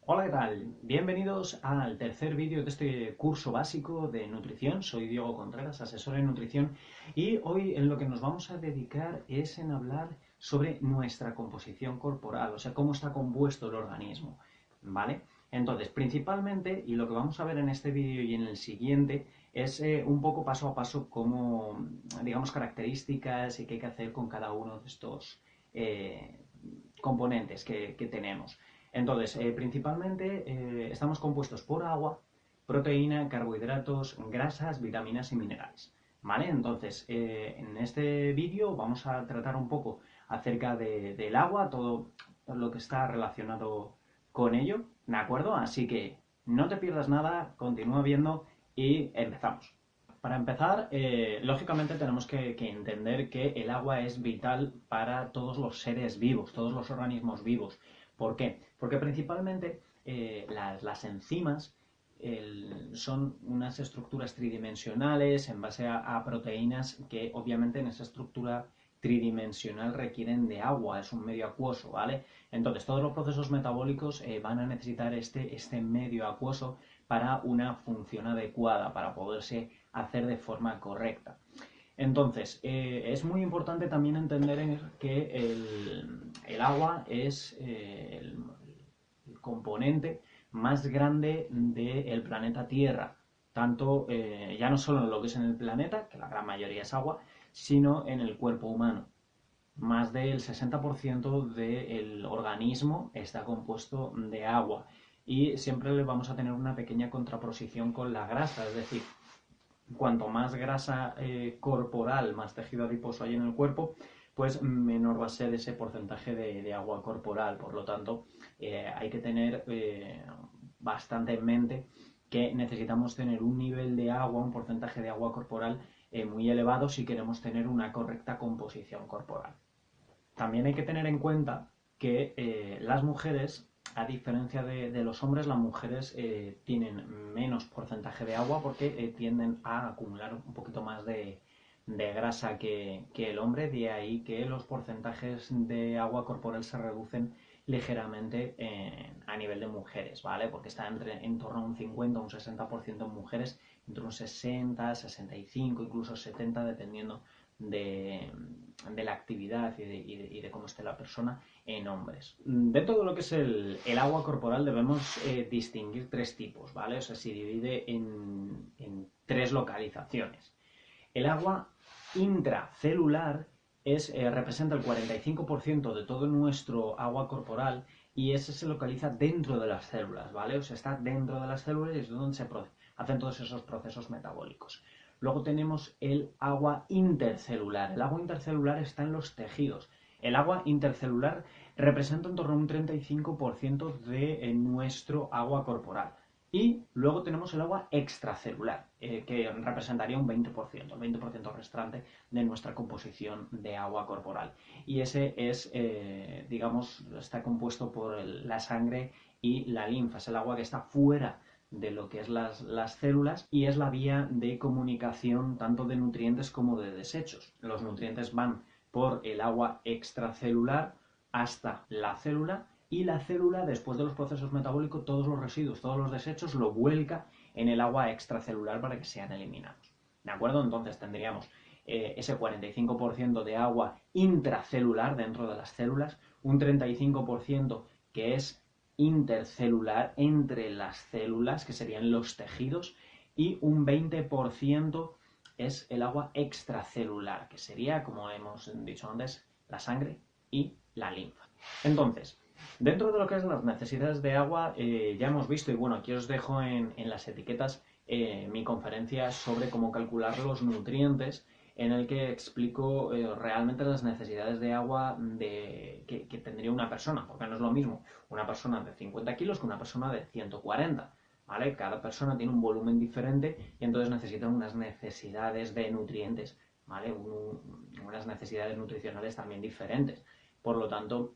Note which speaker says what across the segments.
Speaker 1: Hola, ¿qué tal? Bienvenidos al tercer vídeo de este curso básico de nutrición. Soy Diego Contreras, asesor en nutrición, y hoy en lo que nos vamos a dedicar es en hablar sobre nuestra composición corporal, o sea, cómo está compuesto el organismo, ¿vale? Entonces, principalmente, y lo que vamos a ver en este vídeo y en el siguiente, es un poco paso a paso cómo, digamos, características y qué hay que hacer con cada uno de estos componentes que tenemos. Entonces, principalmente estamos compuestos por agua, proteína, carbohidratos, grasas, vitaminas y minerales. ¿Vale? Entonces, en este vídeo vamos a tratar un poco acerca del agua, todo lo que está relacionado con ello, ¿de acuerdo? Así que no te pierdas nada, continúa viendo y empezamos. Para empezar, lógicamente tenemos que entender que el agua es vital para todos los seres vivos, todos los organismos vivos. ¿Por qué? Porque principalmente las enzimas son unas estructuras tridimensionales en base a proteínas que obviamente en esa estructura tridimensional requieren de agua, es un medio acuoso, ¿vale? Entonces todos los procesos metabólicos van a necesitar este medio acuoso para una función adecuada, para poderse hacer de forma correcta. Entonces, es muy importante también entender que el agua es el componente más grande del planeta Tierra, tanto ya no solo en lo que es en el planeta, que la gran mayoría es agua, sino en el cuerpo humano. Más del 60% del organismo está compuesto de agua y siempre le vamos a tener una pequeña contraposición con la grasa, es decir, cuanto más grasa corporal, más tejido adiposo hay en el cuerpo, pues menor va a ser ese porcentaje de agua corporal. Por lo tanto, hay que tener bastante en mente que necesitamos tener un nivel de agua, un porcentaje de agua corporal muy elevado si queremos tener una correcta composición corporal. También hay que tener en cuenta que las mujeres, a diferencia de los hombres, las mujeres tienen menos porcentaje de agua porque tienden a acumular un poquito más de grasa que el hombre, de ahí que los porcentajes de agua corporal se reducen ligeramente a nivel de mujeres, ¿vale? Porque está en torno a un 50 o un 60% en mujeres, entre un 60, 65, incluso 70, dependiendo de, de la actividad y de cómo esté la persona en hombres. Dentro de lo que es el agua corporal debemos distinguir tres tipos, ¿vale? O sea, se divide en tres localizaciones. El agua intracelular representa el 45% de todo nuestro agua corporal y ese se localiza dentro de las células, ¿vale? O sea, está dentro de las células y es donde se hacen todos esos procesos metabólicos. Luego tenemos el agua intercelular. El agua intercelular está en los tejidos. El agua intercelular representa en torno a un 35% de nuestro agua corporal. Y luego tenemos el agua extracelular, que representaría un 20%, el 20% restante de nuestra composición de agua corporal. Y ese es, digamos, está compuesto por la sangre y la linfa. Es el agua que está fuera de lo que es las células y es la vía de comunicación tanto de nutrientes como de desechos. Los nutrientes van por el agua extracelular hasta la célula y la célula, después de los procesos metabólicos, todos los residuos, todos los desechos, lo vuelca en el agua extracelular para que sean eliminados. ¿De acuerdo? Entonces tendríamos ese 45% de agua intracelular dentro de las células, un 35% que es intercelular entre las células, que serían los tejidos, y un 20% es el agua extracelular, que sería, como hemos dicho antes, la sangre y la linfa. Entonces, dentro de lo que es las necesidades de agua, ya hemos visto, y bueno, aquí os dejo en las etiquetas mi conferencia sobre cómo calcular los nutrientes, en el que explico realmente las necesidades de agua que tendría una persona, porque no es lo mismo una persona de 50 kilos que una persona de 140. ¿Vale? Cada persona tiene un volumen diferente y entonces necesita unas necesidades de nutrientes, ¿vale? Unas necesidades nutricionales también diferentes. Por lo tanto,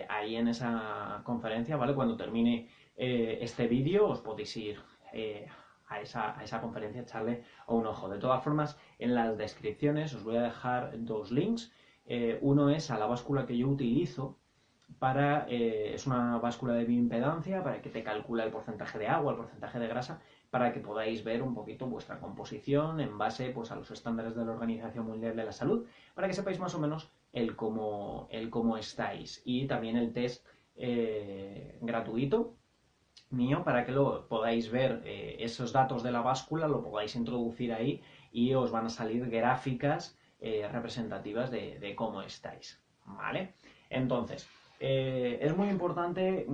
Speaker 1: ahí en esa conferencia, ¿vale? Cuando termine este vídeo, os podéis ir a esa conferencia, echarle un ojo. De todas formas, en las descripciones os voy a dejar dos links. Uno es a la báscula que yo utilizo es una báscula de bioimpedancia para que te calcula el porcentaje de agua, el porcentaje de grasa, para que podáis ver un poquito vuestra composición en base pues, a los estándares de la Organización Mundial de la Salud, para que sepáis más o menos el cómo estáis. Y también el test gratuito mío para que lo podáis ver esos datos de la báscula, lo podáis introducir ahí y os van a salir gráficas representativas de cómo estáis, ¿vale? Entonces, es muy importante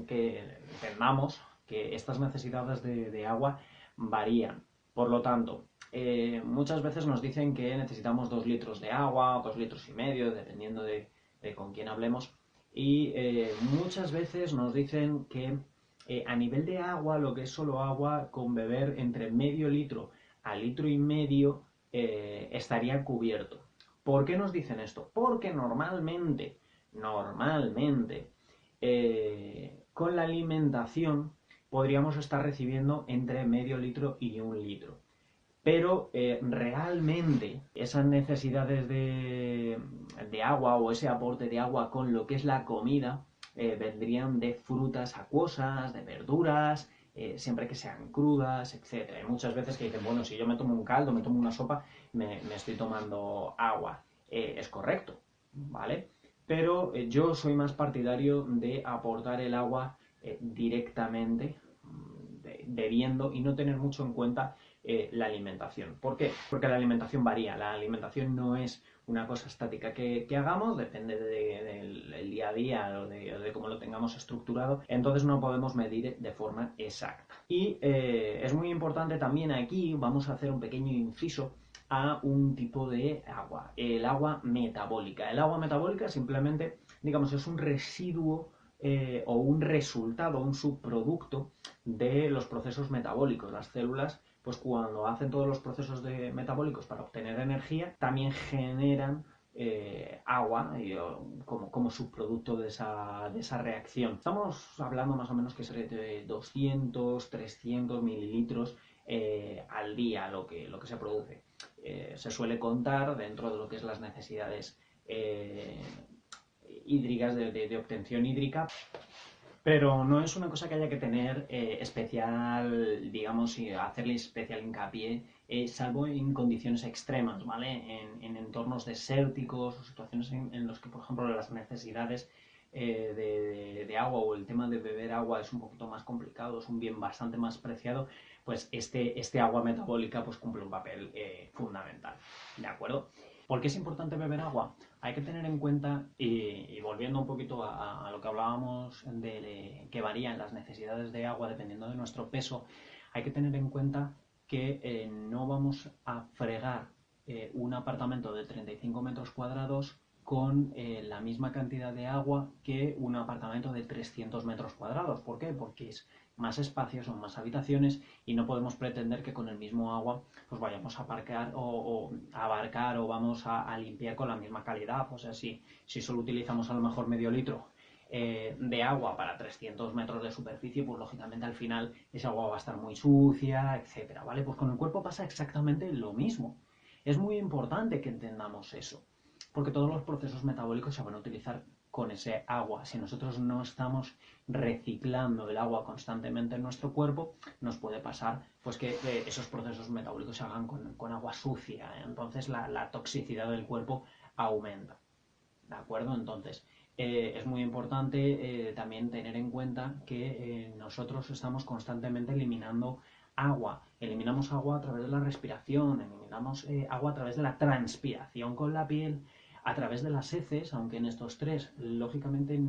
Speaker 1: que entendamos que estas necesidades de agua varían. Por lo tanto, muchas veces nos dicen que necesitamos 2 litros de agua, 2 litros y medio, dependiendo de con quién hablemos. Y muchas veces nos dicen que a nivel de agua, lo que es solo agua, con beber entre medio litro a litro y medio estaría cubierto. ¿Por qué nos dicen esto? Porque normalmente, con la alimentación podríamos estar recibiendo entre medio litro y un litro. Pero realmente esas necesidades de agua o ese aporte de agua con lo que es la comida vendrían de frutas acuosas, de verduras, siempre que sean crudas, etcétera. Hay muchas veces que dicen, bueno, si yo me tomo un caldo, me tomo una sopa, me estoy tomando agua. Es correcto, ¿vale? Pero yo soy más partidario de aportar el agua directamente, bebiendo y no tener mucho en cuenta la alimentación. ¿Por qué? Porque la alimentación varía. La alimentación no es una cosa estática que hagamos, depende del día a día o de cómo lo tengamos estructurado, entonces no podemos medir de forma exacta. Y es muy importante también aquí, vamos a hacer un pequeño inciso a un tipo de agua, el agua metabólica. El agua metabólica simplemente, digamos, es un residuo o un resultado, un subproducto de los procesos metabólicos. Las células, pues cuando hacen todos los procesos metabólicos para obtener energía, también generan agua como subproducto de esa reacción. Estamos hablando más o menos que es de 200, 300 mililitros al día lo que se produce. Se suele contar dentro de lo que es las necesidades hídricas de obtención hídrica, pero no es una cosa que haya que tener especial, digamos, y hacerle especial hincapié, salvo en condiciones extremas, ¿vale? En entornos desérticos o situaciones en los que, por ejemplo, las necesidades de agua o el tema de beber agua es un poquito más complicado, es un bien bastante más preciado, pues este agua metabólica pues cumple un papel fundamental, ¿de acuerdo? ¿Por qué es importante beber agua? Hay que tener en cuenta, y volviendo un poquito a lo que hablábamos de que varían las necesidades de agua dependiendo de nuestro peso, hay que tener en cuenta que no vamos a fregar un apartamento de 35 metros cuadrados con la misma cantidad de agua que un apartamento de 300 metros cuadrados. ¿Por qué? Porque es más espacio, son más habitaciones y no podemos pretender que con el mismo agua pues vayamos a aparcar o abarcar o vamos a limpiar con la misma calidad. O sea, si solo utilizamos a lo mejor medio litro de agua para 300 metros de superficie, pues lógicamente al final esa agua va a estar muy sucia, etcétera, ¿vale? Pues con el cuerpo pasa exactamente lo mismo. Es muy importante que entendamos eso, porque todos los procesos metabólicos se van a utilizar con ese agua. Si nosotros no estamos reciclando el agua constantemente en nuestro cuerpo, nos puede pasar pues que esos procesos metabólicos se hagan con agua sucia. Entonces la toxicidad del cuerpo aumenta. ¿De acuerdo? Entonces, es muy importante también tener en cuenta que nosotros estamos constantemente eliminando agua. Eliminamos agua a través de la respiración, eliminamos agua a través de la transpiración con la piel, a través de las heces, aunque en estos tres, lógicamente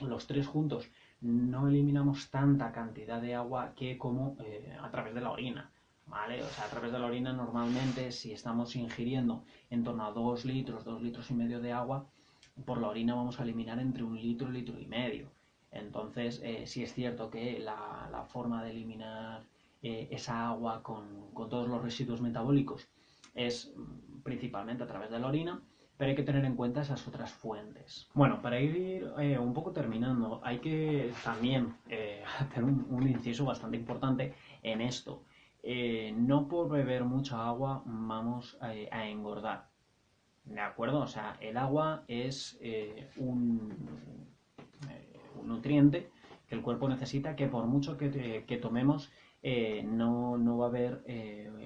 Speaker 1: los tres juntos, no eliminamos tanta cantidad de agua que como a través de la orina. ¿Vale? O sea, a través de la orina normalmente si estamos ingiriendo en torno a 2 litros, 2 litros y medio de agua, por la orina vamos a eliminar entre un litro y litro y medio. Entonces, sí es cierto que la forma de eliminar esa agua con todos los residuos metabólicos es principalmente a través de la orina, pero hay que tener en cuenta esas otras fuentes. Bueno, para ir un poco terminando, hay que también hacer un inciso bastante importante en esto. No por beber mucha agua vamos a engordar. ¿De acuerdo? O sea, el agua es nutriente que el cuerpo necesita, que por mucho que tomemos, no va a haber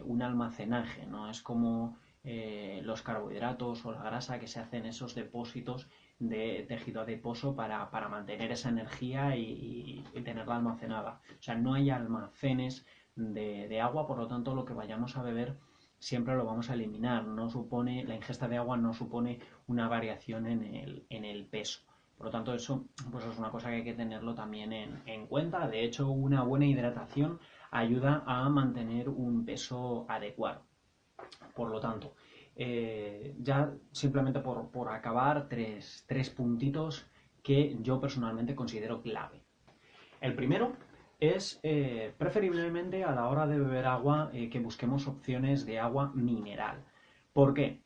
Speaker 1: un almacenaje, no es como los carbohidratos o la grasa, que se hacen esos depósitos de tejido adiposo para mantener esa energía y tenerla almacenada. O sea, no hay almacenes de agua, por lo tanto lo que vayamos a beber siempre lo vamos a eliminar. La ingesta de agua no supone una variación en el peso. Por lo tanto, eso pues es una cosa que hay que tenerlo también en cuenta. De hecho, una buena hidratación ayuda a mantener un peso adecuado. Por lo tanto, ya simplemente por acabar, tres puntitos que yo personalmente considero clave. El primero es preferiblemente a la hora de beber agua que busquemos opciones de agua mineral. ¿Por qué?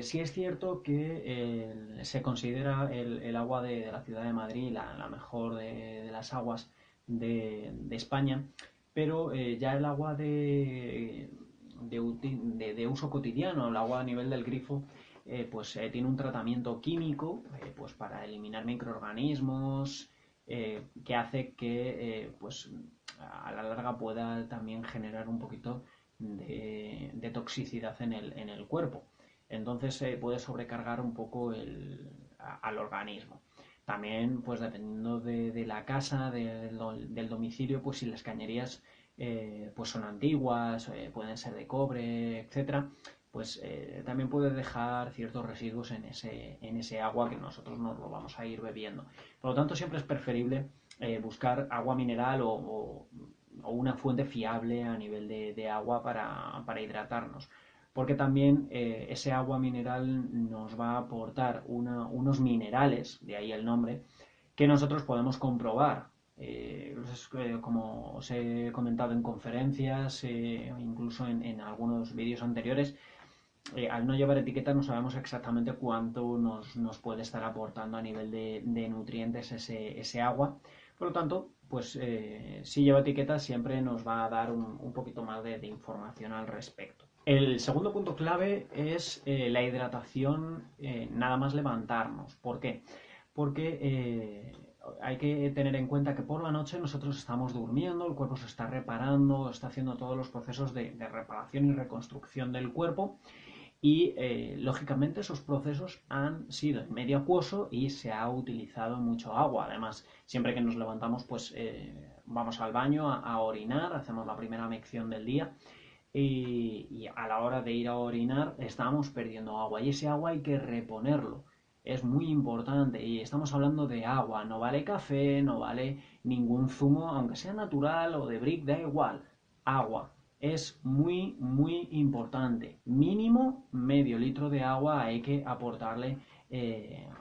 Speaker 1: Sí es cierto que se considera el agua de la ciudad de Madrid la mejor de las aguas de España, pero ya el agua de uso cotidiano, el agua a nivel del grifo, pues tiene un tratamiento químico pues para eliminar microorganismos, que hace que pues a la larga pueda también generar un poquito de toxicidad en el cuerpo. Entonces puede sobrecargar un poco al organismo. También, pues dependiendo de la casa, del domicilio, pues si las cañerías pues son antiguas, pueden ser de cobre, etcétera, pues también puede dejar ciertos residuos en ese agua que nosotros nos lo vamos a ir bebiendo. Por lo tanto, siempre es preferible buscar agua mineral o una fuente fiable a nivel de agua para hidratarnos. Porque también ese agua mineral nos va a aportar unos minerales, de ahí el nombre, que nosotros podemos comprobar. Como os he comentado en conferencias, incluso en algunos vídeos anteriores, al no llevar etiqueta no sabemos exactamente cuánto nos puede estar aportando a nivel de nutrientes ese agua. Por lo tanto, pues si lleva etiqueta siempre nos va a dar un poquito más de información al respecto. El segundo punto clave es la hidratación nada más levantarnos. ¿Por qué? Porque hay que tener en cuenta que por la noche nosotros estamos durmiendo, el cuerpo se está reparando, está haciendo todos los procesos de reparación y reconstrucción del cuerpo, y lógicamente esos procesos han sido en medio acuoso y se ha utilizado mucho agua. Además, siempre que nos levantamos, pues vamos al baño a orinar, hacemos la primera mección del día y a la hora de ir a orinar estamos perdiendo agua y ese agua hay que reponerlo. Es muy importante y estamos hablando de agua, no vale café, no vale ningún zumo, aunque sea natural o de brick, da igual, agua. Es muy, muy importante. Mínimo medio litro de agua hay que aportarle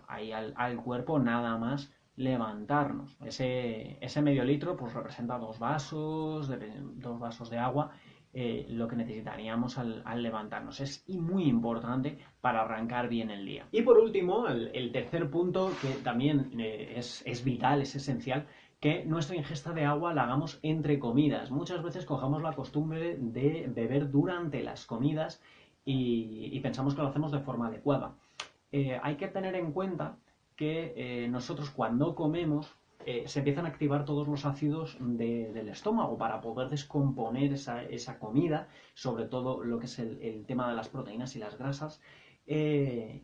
Speaker 1: ahí al cuerpo nada más levantarnos. Ese medio litro pues representa dos vasos de agua, lo que necesitaríamos al levantarnos. Es muy importante para arrancar bien el día. Y por último, el tercer punto, que también es vital, es esencial, que nuestra ingesta de agua la hagamos entre comidas. Muchas veces cojamos la costumbre de beber durante las comidas y pensamos que lo hacemos de forma adecuada. Hay que tener en cuenta que nosotros cuando comemos se empiezan a activar todos los ácidos del estómago para poder descomponer esa comida, sobre todo lo que es el tema de las proteínas y las grasas. Es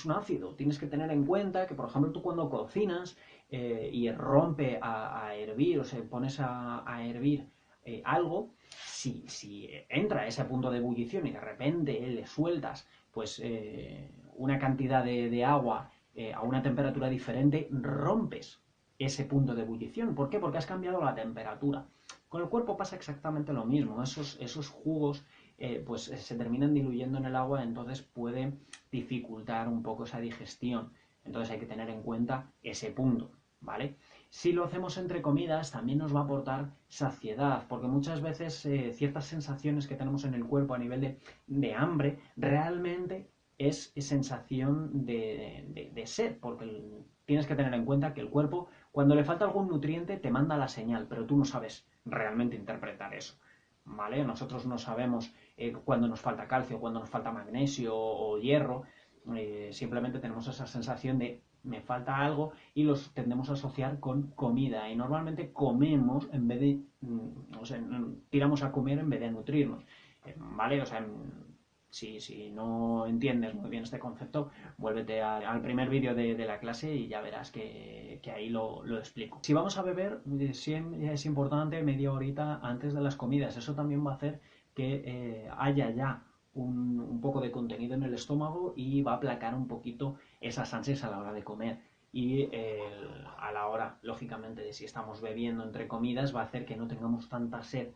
Speaker 1: un ácido. Tienes que tener en cuenta que, por ejemplo, tú cuando cocinas y rompe a hervir o se pones a hervir algo, si entra a ese punto de ebullición y de repente le sueltas pues una cantidad de agua a una temperatura diferente, rompes ese punto de ebullición. ¿Por qué? Porque has cambiado la temperatura. Con el cuerpo pasa exactamente lo mismo. Esos jugos pues se terminan diluyendo en el agua, entonces puede dificultar un poco esa digestión. Entonces hay que tener en cuenta ese punto, ¿vale? Si lo hacemos entre comidas, también nos va a aportar saciedad, porque muchas veces ciertas sensaciones que tenemos en el cuerpo a nivel de hambre, realmente es sensación de sed, porque tienes que tener en cuenta que el cuerpo, cuando le falta algún nutriente, te manda la señal, pero tú no sabes realmente interpretar eso, ¿vale? Nosotros no sabemos cuando nos falta calcio, cuando nos falta magnesio o hierro, simplemente tenemos esa sensación de me falta algo y los tendemos a asociar con comida. Y normalmente comemos en vez de, o sea, tiramos a comer en vez de a nutrirnos. ¿Vale? O sea, si no entiendes muy bien este concepto, vuélvete al primer vídeo de la clase y ya verás que ahí lo explico. Si vamos a beber, sí es importante media horita antes de las comidas. Eso también va a hacer que haya ya un poco de contenido en el estómago y va a aplacar un poquito esas ansias a la hora de comer. Y a la hora, lógicamente, de si estamos bebiendo entre comidas, va a hacer que no tengamos tanta sed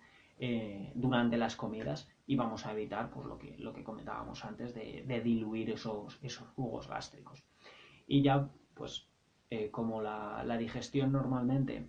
Speaker 1: durante las comidas y vamos a evitar pues, lo que comentábamos antes de diluir esos jugos gástricos. Y ya, pues, como la digestión normalmente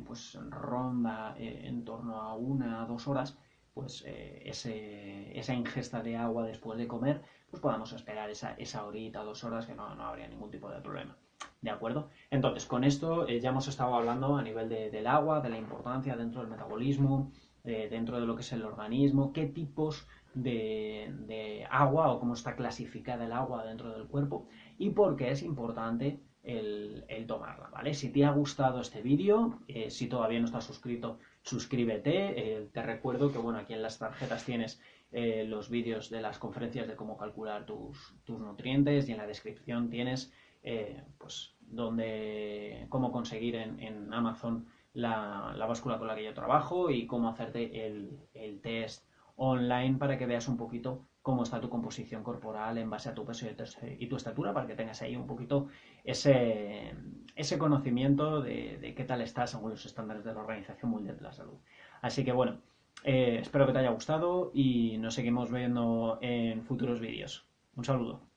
Speaker 1: pues ronda en torno a 1 a 2 horas, pues esa ingesta de agua después de comer, pues podamos esperar esa horita, 2 horas, que no habría ningún tipo de problema. ¿De acuerdo? Entonces, con esto ya hemos estado hablando a nivel del agua, de la importancia dentro del metabolismo, dentro de lo que es el organismo, qué tipos de agua o cómo está clasificada el agua dentro del cuerpo y por qué es importante el tomarla, ¿vale? Si te ha gustado este vídeo, si todavía no estás suscrito, suscríbete. Te recuerdo que, bueno, aquí en las tarjetas tienes los vídeos de las conferencias de cómo calcular tus nutrientes y en la descripción tienes pues cómo conseguir en Amazon la báscula con la que yo trabajo y cómo hacerte el test online para que veas un poquito cómo está tu composición corporal en base a tu peso y tu estatura, para que tengas ahí un poquito ese conocimiento de qué tal estás según los estándares de la Organización Mundial de la Salud. Así que bueno, espero que te haya gustado y nos seguimos viendo en futuros vídeos. Un saludo.